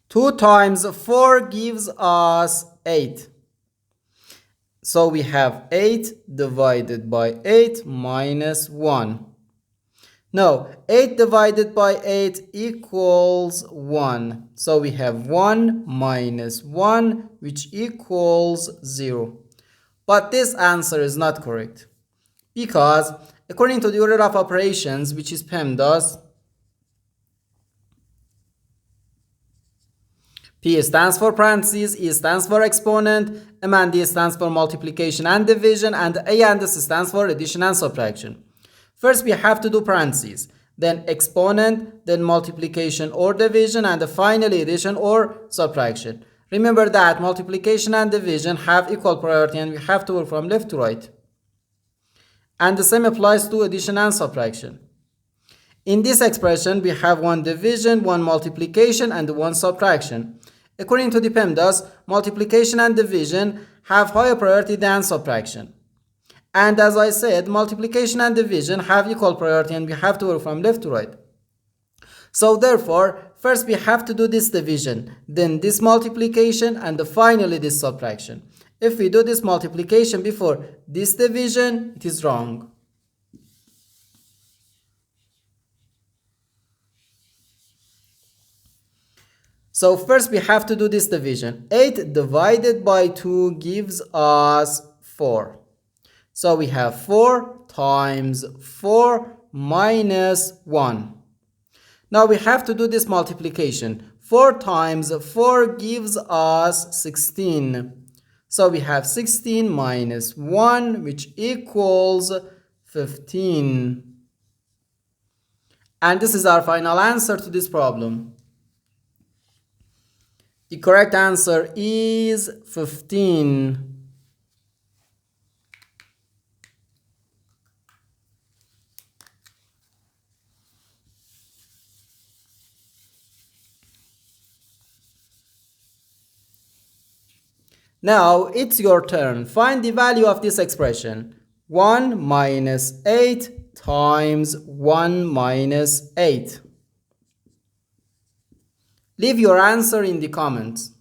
2 times 4 gives us 8. So we have 8 divided by 8 minus 1. Now, 8 divided by 8 equals 1. So we have 1 minus 1, which equals 0. But this answer is not correct, because according to the order of operations, which is PEMDAS, P stands for parentheses, E stands for exponent, M and D stands for multiplication and division, and A and S stands for addition and subtraction. First we have to do parentheses, then exponent, then multiplication or division, and finally addition or subtraction. Remember that multiplication and division have equal priority and we have to work from left to right. And the same applies to addition and subtraction. In this expression, we have one division, one multiplication, and one subtraction. According to the PEMDAS, multiplication and division have higher priority than subtraction. And as I said, multiplication and division have equal priority and we have to work from left to right. So therefore, first we have to do this division, then this multiplication, and finally this subtraction. If we do this multiplication before this division, it is wrong. So first we have to do this division. 8 divided by 2 gives us 4. So we have 4 times 4 minus 1. Now we have to do this multiplication. 4 times 4 gives us 16. So we have 16 minus 1, which equals 15. And this is our final answer to this problem. The correct answer is 15. Now it's your turn. Find the value of this expression. 1 minus 8 times 1 minus 8. Leave your answer in the comments.